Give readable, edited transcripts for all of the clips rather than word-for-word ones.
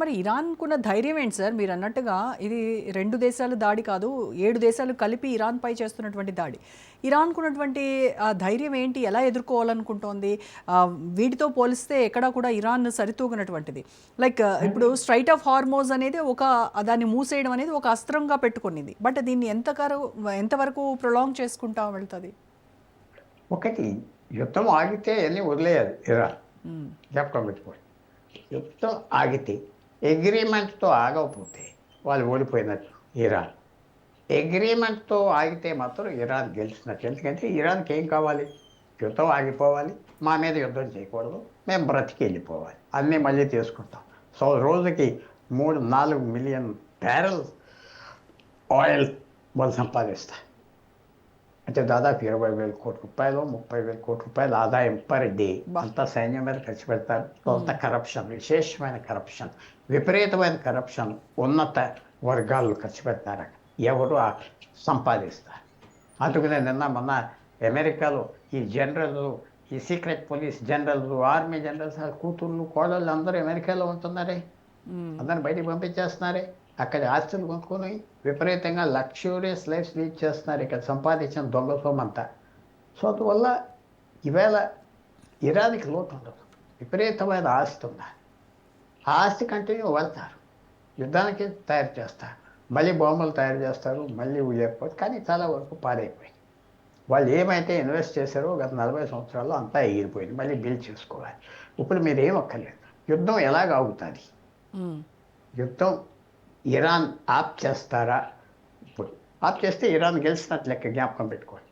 మరి ఇరాన్కున్న ధైర్యం ఏంటి సార్? మీరు అన్నట్టుగా ఇది 2 దేశాల దాడి కాదు, 7 దేశాలు కలిపి ఇరాన్‌పై చేస్తున్నటువంటి దాడి. ఇరాన్‌కున్నటువంటి ధైర్యం ఏంటి? ఎలా ఎదుర్కోవాలనుకుంటోంది? వీటితో పోలిస్తే ఎక్కడా కూడా ఇరాన్ సరితూగనటువంటిది. లైక్ ఇప్పుడు స్ట్రైట్ ఆఫ్ హార్మోజ్ అనేది దాన్ని మూసేయడం అనేది ఒక అస్త్రంగా పెట్టుకునింది. బట్ దీన్ని ఎంతవరకు ప్రొలాంగ్ చేసుకుంటా వెళ్తది? ఒకటి, యుద్ధం ఆగితే అన్నీ వదిలేయాలి ఇరాన్. జ్ఞాపకం పెట్టుకోండి. యుద్ధం ఆగితే, అగ్రిమెంట్తో ఆగకపోతే వాళ్ళు ఓడిపోయినట్టు ఇరాన్. అగ్రిమెంట్తో ఆగితే మాత్రం ఇరాన్ గెలిచినట్టు. ఎందుకంటే ఇరాన్కి ఏం కావాలి? యుద్ధం ఆగిపోవాలి, మా మీద యుద్ధం చేయకూడదు, మేము బ్రతికి వెళ్ళిపోవాలి, అన్నీ మళ్ళీ తీసుకుంటాం. సో రోజుకి 3-4 మిలియన్ బ్యారెల్ ఆయిల్ వాళ్ళు సంపాదిస్తారు. అంటే దాదాపు 20,000 కోట్ల రూపాయలు, 30,000 కోట్ల రూపాయలు ఆదాయం పర్ డే. అంతా సైన్యం మీద ఖర్చు పెడతారు. కొంత కరప్షన్, విశేషమైన కరప్షన్, విపరీతమైన కరప్షన్ ఉన్నత వర్గాలు ఖర్చు పెడతారు. ఎవరు సంపాదిస్తారు. అందుకనే మొన్న అమెరికాలో ఈ జనరల్, ఈ secret police general, army generals కూతుళ్ళు కోడళ్ళు అందరూ అమెరికాలో ఉంటున్నారే, అందరిని బయటికి పంపించేస్తున్నారే. అక్కడ ఆస్తులు కొనుక్కొని విపరీతంగా లగ్జూరియస్ లైఫ్ లీడ్ చేస్తున్నారు. ఇక్కడ సంపాదించిన దొంగ సొమ్మంతా. సో అందువల్ల ఈవేళ ఇరాన్కి లోటు ఉండదు, విపరీతమైన ఆస్తి ఉంది. ఆ ఆస్తి కంటిన్యూ వెళ్తారు, యుద్ధానికి తయారు చేస్తారు, మళ్ళీ బాంబులు తయారు చేస్తారు, మళ్ళీ లేకపోతే. కానీ చాలా వరకు పాడైపోయింది. వాళ్ళు ఏమైతే ఇన్వెస్ట్ చేశారో గత 40 సంవత్సరాల్లో అంతా ఎగిరిపోయింది. మళ్ళీ బిల్డ్ చేసుకోవాలి. ఇప్పుడు మీరు ఏం అక్కర్లేదు. యుద్ధం ఎలాగ ఆగుతుంది? యుద్ధం ఇరాన్ ఆప్ చేస్తారా? ఇప్పుడు ఆప్ చేస్తే ఇరాన్ గెలిచినట్లు లెక్క. జ్ఞాపకం పెట్టుకోండి.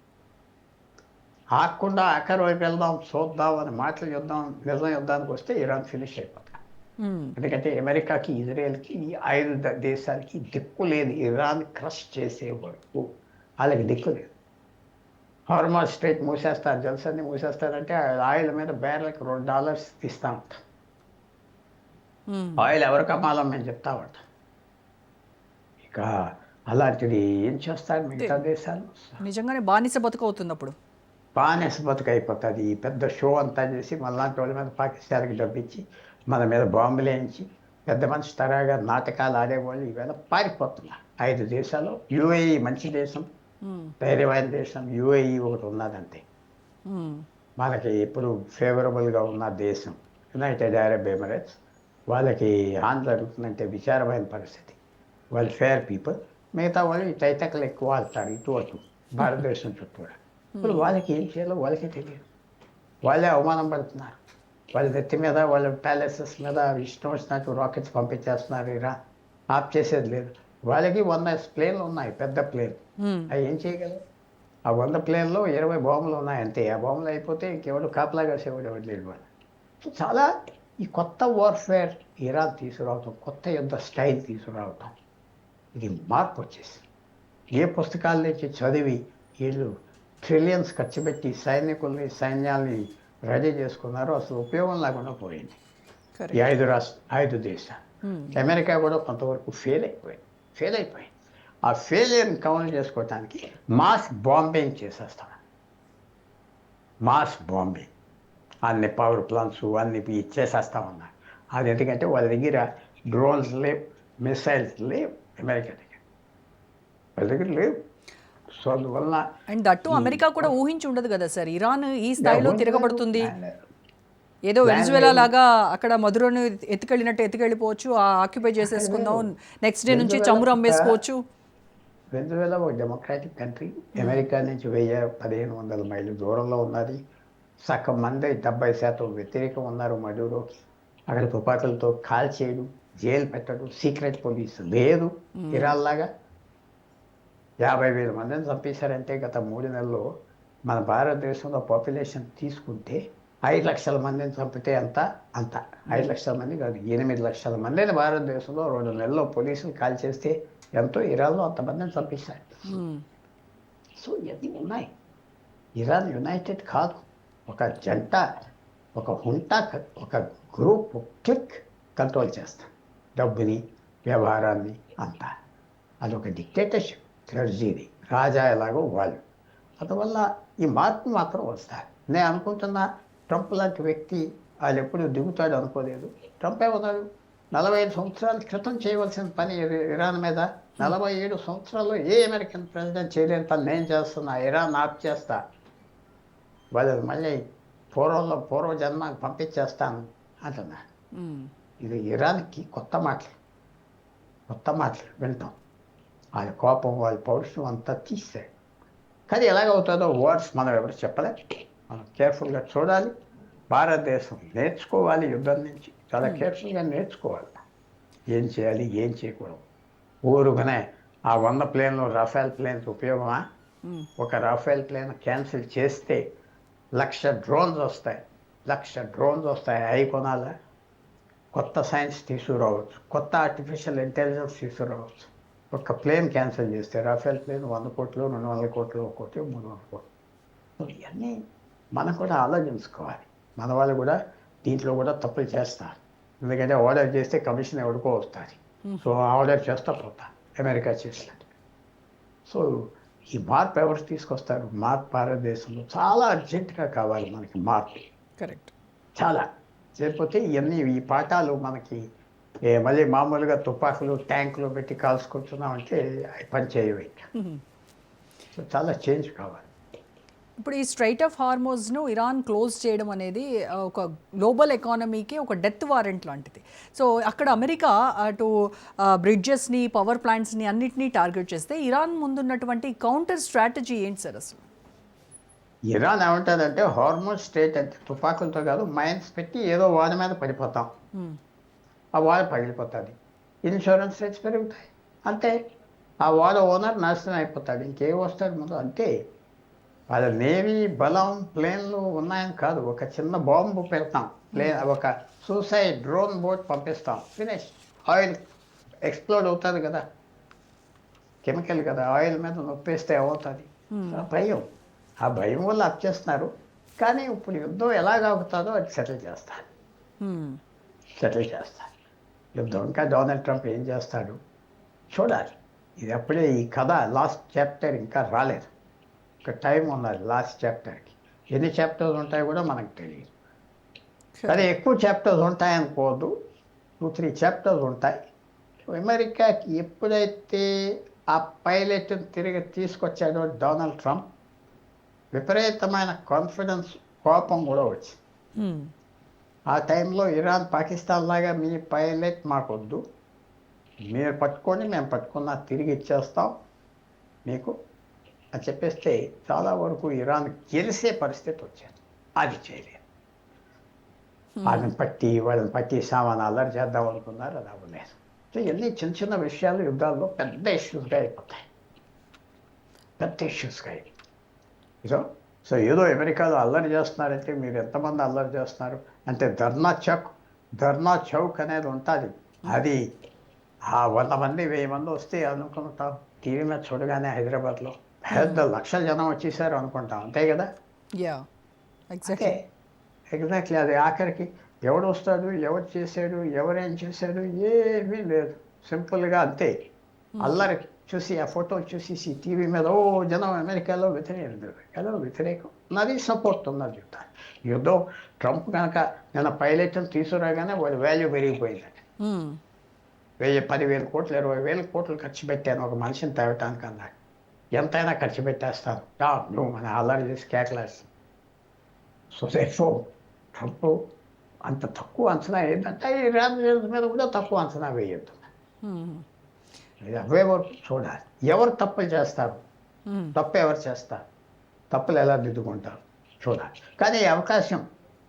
ఆగకుండా ఆఖరి వైపు వెళ్దాం, చూద్దాం అని మాటలు నిజం యుద్ధానికి వస్తే ఇరాన్ ఫినిష్ అయిపోతుంది. ఎందుకంటే అమెరికాకి, ఇజ్రాయెల్కి, ఈ 5 దేశాలకి దిక్కు లేదు. ఇరాన్ క్రష్ చేసే వరకు వాళ్ళకి దిక్కు లేదు. హార్మోజ్ స్ట్రైట్ మూసేస్తారు, జల్సన్ని మూసేస్తారంటే ఆయిల్ మీద బ్యారెల్కి $2 ఇస్తా ఉంటాం. ఆయిల్ ఎవరికి అమ్మాలో మేము చెప్తా ఉంటాం. ఇక అలాంటిది ఏం చేస్తారు మిగతా దేశాలు? నిజంగానే బానిస బతుకు అవుతుంది. అప్పుడు బానిస బతుకు అయిపోతుంది. ఈ పెద్ద షో అంతా చేసి మనలాంటి వాళ్ళ మీద పాకిస్తాన్కి డబ్బిచ్చి మన మీద బాంబులు వేయించి పెద్ద మనిషి తరాగా నాటకాలు ఆడేవాళ్ళు ఈవేళ పారిపోతున్నారు. 5 దేశాలు. యుఏఈ మంచి దేశం, ధైర్యమైన దేశం. యుఏఈ ఒకటి ఉన్నదంతే మనకి ఎప్పుడు ఫేవరబుల్గా ఉన్న దేశం. యునైటెడ్ అరబ్ ఎమిరేట్స్ వాళ్ళకి హాని జరుగుతుందంటే విచారమైన పరిస్థితి. వాళ్ళు ఫేర్ పీపుల్. మిగతా వాళ్ళు ఈ తైతకలు ఎక్కువ వాళ్తారు ఇటు అటు భారతదేశం చుట్టూ. ఇప్పుడు వాళ్ళకి ఏం చేయాలో వాళ్ళకే తెలియదు. వాళ్ళే అవమానం పడుతున్నారు. వాళ్ళ నెత్తి మీద, వాళ్ళ ప్యాలెసెస్ మీద ఇష్టం వచ్చినట్టు రాకెట్స్ పంపించేస్తున్నారు. ఆప్ చేసేది లేదు. వాళ్ళకి 100 ప్లేన్లు ఉన్నాయి, పెద్ద ప్లేన్. అవి ఏం చేయగలరు? ఆ 100 ప్లేన్లో 20 బాంబులు ఉన్నాయి అంతే. ఆ బాంబులు అయిపోతే ఇంకెవడు కాపలా కాసేవాడు ఎవడు లేడు వాళ్ళు. సో చాలా ఈ కొత్త వార్ఫేర్ ఇరాన్ తీసుకురావటం, కొత్త యుద్ధ స్టైల్ తీసుకురావటం, ఇది మార్పు వచ్చేసింది. ఏ పుస్తకాల నుంచి చదివి వీళ్ళు ట్రిలియన్స్ ఖర్చు పెట్టి సైనికుల్ని, సైన్యాల్ని రెడీ చేసుకున్నారో అసలు ఉపయోగం లేకుండా పోయింది. ఈ 5 దేశాలు. అమెరికా కూడా కొంతవరకు ఫెయిల్ అయిపోయింది. ఆ ఫెయిలియర్ని కౌంటర్ చేసుకోవటానికి మాస్ బాంబింగ్ చేసేస్తాం. మాస్ బాంబింగ్, అన్ని పవర్ ప్లాంట్స్ అన్ని ఇచ్చేసేస్తామన్నారు. అది ఎందుకంటే వాళ్ళ దగ్గర డ్రోన్స్ లేవు, మిసైల్స్ లేవు. అమెరికా దగ్గర వాళ్ళ దగ్గర లేవు. సో అందువల్ల అండ్ దట్టు అమెరికా కూడా ఊహించి ఉండదు కదా సార్, ఇరాన్ ఈ స్థాయిలో తిరగబడుతుంది. ఏదో వెనిజువేలా లాగా అక్కడ మధురను ఎత్తుకెళ్ళిపోవచ్చు, ఆక్యుపై చేసేసుకుందాం, నెక్స్ట్ డే నుంచి చమురు అమ్మేసుకోవచ్చు. వెనిజువేలా ఒక డెమోక్రాటిక్ కంట్రీ. అమెరికా నుంచి 1000-1500 మైళ్ళు దూరంలో ఉన్నది. సగం మంది 70% వ్యతిరేకం ఉన్నారు మడూరోకి. అక్కడ తుపాకులతో కాల్ చేయడం, జైలు పెట్టడం, సీక్రెట్ పోలీసు లేదు. ఇరాన్ లాగా 50,000 మందిని చంపేశారంటే గత 3 నెలల్లో. మన భారతదేశంలో పాపులేషన్ తీసుకుంటే 5 లక్షల మందిని చంపితే అంత 5 లక్షల మంది కాదు, 8 లక్షల మందిని భారతదేశంలో 2 నెలల్లో పోలీసులు కాల్ చేస్తే ఎంతో ఇరాన్లో అంతమందిని చంపేశారు. సో ఇవన్నీ ఉన్నాయి. ఇరాన్ యునైటెడ్ కాదు. ఒక జంట, ఒక హుంటా, ఒక గ్రూప్, క్లిక్ కంట్రోల్ చేస్తాం డబ్బుని, వ్యవహారాన్ని అంతా. అదొక డిక్టేటర్షిప్, క్లర్జీది, రాజా ఎలాగో వాళ్ళు. అందువల్ల ఈ మార్పు మాత్రం వస్తారు. నేను అనుకుంటున్నా ట్రంప్ లాంటి వ్యక్తి వాళ్ళు ఎప్పుడు దిగుతాడు అనుకోలేదు. ట్రంప్ ఏమన్నాడు? 45 సంవత్సరాల క్రితం చేయవలసిన పని ఇరాన్ మీద 47 సంవత్సరాల్లో ఏ అమెరికన్ ప్రెసిడెంట్ చేయలేని పని నేను చేస్తున్నా. ఇరాన్ ఆఫ్ చేస్తా, వాళ్ళు మళ్ళీ పూర్వజన్మకు పంపించేస్తాను అంటున్నాడు. ఇది ఇరాన్కి కొత్త మాటలు వింటాం. వాళ్ళ కోపం, వాళ్ళ పౌరుషం అంతా తీసాడు. కానీ ఎలాగవుతుందో వర్డ్స్ మనం ఎవరు చెప్పలేం. మనం కేర్ఫుల్గా చూడాలి. భారతదేశం నేర్చుకోవాలి, యుద్ధం నుంచి చాలా కేర్ఫుల్గా నేర్చుకోవాలి. ఏం చేయాలి, ఏం చేయకూడదు. ఊరుగానే ఆ 100 ప్లేన్లు రాఫెల్ ప్లేన్స్ ఉపయోగమా? ఒక రాఫెల్ ప్లేన్ క్యాన్సిల్ చేస్తే 1,00,000 డ్రోన్స్ వస్తాయి. 1,00,000 డ్రోన్స్ వస్తాయి. అవి కొనాలా? కొత్త సైన్స్ తీసుకురావచ్చు, కొత్త ఆర్టిఫిషియల్ ఇంటెలిజెన్స్ తీసుకురావచ్చు. ఒక ప్లేన్ క్యాన్సిల్ చేస్తే రాఫెల్ ప్లేన్ 100 కోట్లు, 200 కోట్లు, 1 కోటి, 300 కోట్లు. ఇవన్నీ మనం కూడా ఆలోచించుకోవాలి. మన వాళ్ళు కూడా దీంట్లో కూడా తప్పులు చేస్తారు. ఎందుకంటే ఆర్డర్ చేస్తే కమిషన్ ఎవరికో వస్తుంది. సో ఆర్డర్ చేస్తా పోతా అమెరికా చేసినట్టు. సో ఈ మార్పు ఎవరు తీసుకొస్తారు? మార్పు భారతదేశంలో చాలా అర్జెంటుగా కావాలి మనకి మార్పు. కరెక్ట్. చాలా లేకపోతే ఈ పాఠాలు మనకి మళ్ళీ మామూలుగా తుపాకులు, ట్యాంకులు పెట్టి కాల్చుకుంటున్నామంటే అవి పని చేయవు ఇంకా. సో చాలా చేంజ్ కావాలి. ఇప్పుడు ఈ స్ట్రైట్ ఆఫ్ హార్మోజ్ను ఇరాన్ క్లోజ్ చేయడం అనేది ఒక గ్లోబల్ ఎకానమీకి ఒక డెత్ వారెంట్ లాంటిది. సో అక్కడ అమెరికా అటు బ్రిడ్జెస్ని, పవర్ ప్లాంట్స్ని అన్నిటినీ టార్గెట్ చేస్తే ఇరాన్ ముందున్నటువంటి కౌంటర్ స్ట్రాటజీ ఏంటి సార్ అసలు? ఇరాన్ ఏమంటుందంటే హార్మోజ్ స్టేట్ అంటే తుపాకులతో కాదు, మైన్స్ పెట్టి ఏదో వాడ మీద పడిపోతాం, ఆ వాడ పగిలిపోతుంది, ఇన్సూరెన్స్ రేట్స్ పెరుగుతాయి, అంతే. ఆ వాడ ఓనర్ నాశనం అయిపోతాడు, ఇంకేం వస్తాడు ముందు, అంతే. వాళ్ళ నేవీ బలం, ప్లేన్లు ఉన్నాయని కాదు, ఒక చిన్న బాంబు పెడతాం, ఒక సూసైడ్ డ్రోన్ బోట్ పంపిస్తాం, ఫినిష్. ఆయిల్ ఎక్స్ప్లోడ్ అవుతుంది కదా, కెమికల్ కదా, ఆయిల్ మీద నొప్పేస్తే ఏమవుతుంది? భయం. ఆ భయం వల్ల చేస్తున్నారు. కానీ ఇప్పుడు యుద్ధం ఎలాగవుతుందో అది సెటిల్ చేస్తారు. యుద్ధం ఇంకా డొనాల్డ్ ట్రంప్ ఏం చేస్తాడు చూడాలి. ఇది అప్పుడే ఈ కథ లాస్ట్ చాప్టర్ ఇంకా రాలేదు, ఒక టైం ఉన్నది లాస్ట్ చాప్టర్కి. ఎన్ని చాప్టర్స్ ఉంటాయో కూడా మనకు తెలియదు. కానీ ఎక్కువ చాప్టర్స్ ఉంటాయనుకోవద్దు, 2-3 చాప్టర్స్ ఉంటాయి. అమెరికాకి ఎప్పుడైతే ఆ పైలట్ని తిరిగి తీసుకొచ్చాడో డొనాల్డ్ ట్రంప్, విపరీతమైన కాన్ఫిడెన్స్, కోపం కూడా వచ్చింది. ఆ టైంలో ఇరాన్ పాకిస్తాన్ లాగా మీ పైలట్ మాకొద్దు, మీరు పట్టుకొని మేము పట్టుకున్నా తిరిగి ఇచ్చేస్తాం మీకు అని చెప్పేస్తే చాలా వరకు ఇరాన్ గెలిసే పరిస్థితి వచ్చేది. అది చేయలేదు. వాళ్ళని పట్టి సామాను అల్లరి చేద్దాం అనుకున్నారు, అది అవ్వలేదు. సో ఇవన్నీ చిన్న చిన్న విషయాలు యుద్ధాల్లో పెద్ద ఇష్యూస్గా అయిపోతాయి, సో ఏదో అమెరికాలో అల్లరి చేస్తున్నారంటే మీరు ఎంతమంది అల్లరి చేస్తున్నారు అంటే ధర్నా చౌక్ అనేది ఉంటుంది. అది 100 మంది 1000 మంది వస్తే అనుకుంటాం, టీవీ మీద చూడగానే హైదరాబాద్లో పెద్ద 1,00,000 జనం వచ్చేసారు అనుకుంటాం, అంతే కదా. ఎగ్జాక్ట్లీ. అది ఆఖరికి ఎవడు వస్తాడు, ఎవరు చేశాడు, ఎవరేం చేశాడు, ఏమీ లేదు, సింపుల్గా అంతే. అల్లరి చూసి ఆ ఫోటో చూసి టీవీ మీద జనం అమెరికాలో వ్యతిరేకం నాది సపోర్ట్ ఉన్నది యుద్ధం. ట్రంప్ కనుక నేను పైలట్ని తీసుకురాగానే వాడి వాల్యూ పెరిగిపోయిందండి. 10,000 కోట్లు 20,000 కోట్లు ఖర్చు పెట్టాను ఒక మనిషిని తేవటానికి అన్నాడు. ఎంతైనా ఖర్చు పెట్టేస్తాను, నువ్వు మన అల్లరి చేసి కేకలేస్తాను. సో ట్రంప్ అంత తక్కువ అంచనా ఏంటంటే ఇరాన్ మీద కూడా తక్కువ అంచనా వేయద్దు. అవే వరకు చూడాలి, ఎవరు తప్పులు చేస్తారు, తప్పు ఎవరు చేస్తారు, తప్పులు ఎలా దిద్దుకుంటారు చూడాలి. కానీ ఈ అవకాశం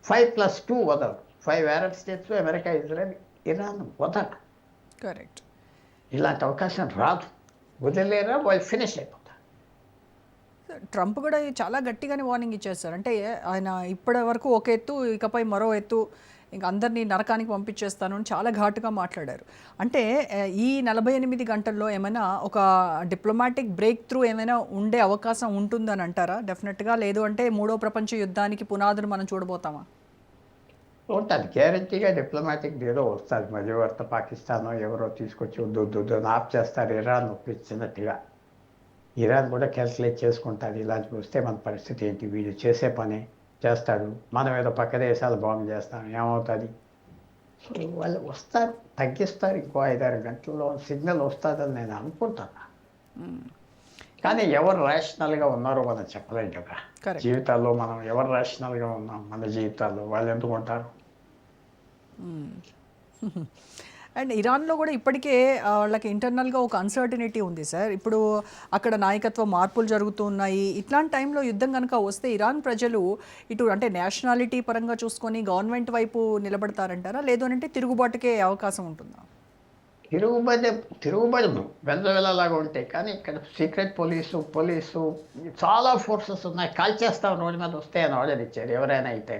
5+2 వదలరు. 5 అరబ్ స్టేట్స్లో అమెరికా, ఇజ్రాయెల్, ఇరాన్ వదలరు. కరెక్ట్. ఇలాంటి అవకాశం రాదు, వదిలేరా వాళ్ళు ఫినిష్ అయిపోతారు. ట్రంప్ కూడా చాలా గట్టిగానే వార్నింగ్ ఇచ్చేస్తారు. అంటే ఆయన ఇప్పటి వరకు ఒక ఎత్తు, ఇకపై మరో ఎత్తు, ఇంకా అందరినీ నరకానికి పంపించేస్తాను అని చాలా ఘాటుగా మాట్లాడారు. అంటే ఈ 48 గంటల్లో ఏమైనా ఒక డిప్లొమాటిక్ బ్రేక్ త్రూ ఏమైనా ఉండే అవకాశం ఉంటుందని అంటారా? డెఫినెట్గా. లేదు అంటే 3వ ప్రపంచ యుద్ధానికి పునాదులు మనం చూడబోతామా? ఉంటుంది, గ్యారంటీగా డిప్లొమాటిక్ ఏదో వస్తుంది. మధ్యవర్త పాకిస్తాన్ ఎవరో తీసుకొచ్చి వద్దు ఆఫ్ చేస్తారు, ఇరాన్ ఒప్పించినట్టుగా. ఇరాన్ కూడా క్యాల్కులేట్ చేసుకుంటుంది, ఇలాంటి వస్తే మన పరిస్థితి ఏంటి, వీళ్ళు చేసే పని చేస్తాడు, మనం ఏదో పక్క దేశాలు బాంబు చేస్తాం, ఏమవుతుంది. వాళ్ళు వస్తారు, తగ్గిస్తారు, ఇంకో 5-6 గంటల్లో సిగ్నల్ వస్తుందని నేను అనుకుంటున్నా. కానీ ఎవరు రేషనల్గా ఉన్నారో మనం చెప్పలేం కదా. కరెక్ట్. జీవితాల్లో మనం ఎవరు రేషనల్గా ఉన్నాం మన జీవితాల్లో, వాళ్ళు ఎందుకు ఉంటారు? అండ్ ఇరాన్లో కూడా ఇప్పటికే వాళ్ళకి ఇంటర్నల్గా ఒక అన్సర్టినిటీ ఉంది సార్. ఇప్పుడు అక్కడ నాయకత్వ మార్పులు జరుగుతున్నాయి. ఇట్లాంటి టైంలో యుద్ధం కనుక వస్తే ఇరాన్ ప్రజలు ఇటు అంటే నేషనాలిటీ పరంగా చూసుకొని గవర్నమెంట్ వైపు నిలబడతారంటారా, లేదు అంటే తిరుగుబాటుకే అవకాశం ఉంటుందా? తిరుగుబడి తిరుగుబడును వెల్లలాగా ఉంటాయి. కానీ ఇక్కడ సీక్రెట్ పోలీసు చాలా ఫోర్సెస్ ఉన్నాయి. కాల్చేస్తాం రోడ్డు మీద వస్తే అని ఆర్డర్ ఇచ్చారు ఎవరైనా అయితే.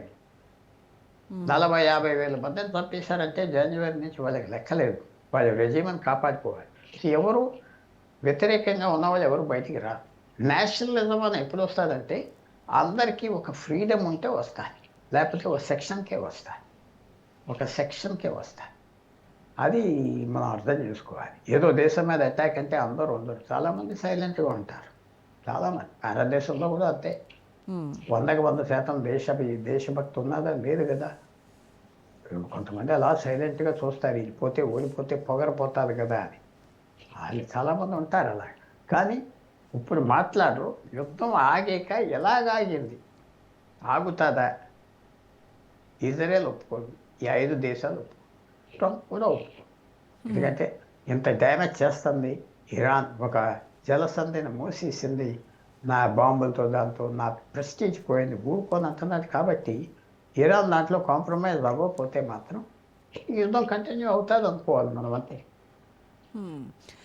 40-50 వేల మందిని చంపేశారంటే జనవరి నుంచి వాళ్ళకి లెక్కలేదు. వాళ్ళ రెజీమ్ని కాపాడుకోవాలి. ఎవరు వ్యతిరేకంగా ఉన్నవాళ్ళు ఎవరు బయటికి రారు. నేషనలిజం అని ఎప్పుడు వస్తుందంటే అందరికీ ఒక ఫ్రీడమ్ ఉంటే వస్తాయి, లేకపోతే ఒక సెక్షన్కే వస్తాయి. అది మనం అర్థం చేసుకోవాలి. ఏదో దేశం మీద అటాక్ అంటే అందరూ ఉండరు. చాలామంది సైలెంట్గా ఉంటారు. చాలామంది భారతదేశంలో కూడా అంతే. 100% దేశభక్తి ఉన్నదా లేదు కదా. కొంతమంది అలా సైలెంట్గా చూస్తారు, వెళ్ళిపోతే ఓడిపోతే పొగరపోతారు కదా అని. వాళ్ళు చాలామంది ఉంటారు అలా. కానీ ఇప్పుడు మాట్లాడరు. యుద్ధం ఆగాక ఎలాగాగింది, ఆగుతుందా? ఇజ్రాయెల్ ఒప్పుకోదు, ఈ 5 దేశాలు ఒప్పుకోదు, ట్రంప్ కూడా ఒప్పుకోదు. ఎందుకంటే ఇంత డ్యామేజ్ చేస్తుంది ఇరాన్, ఒక జలసంధిని మూసేసింది, నా బాంబులతో దాంతో నా ప్రెస్టీజ్ పోయింది, ఊరుకొని అంటున్నది. కాబట్టి ఇరాన్ దాంట్లో కాంప్రమైజ్ అవ్వకపోతే మాత్రం ఈ యుద్ధం కంటిన్యూ అవుతుంది అనుకోవాలి మనం అంతే.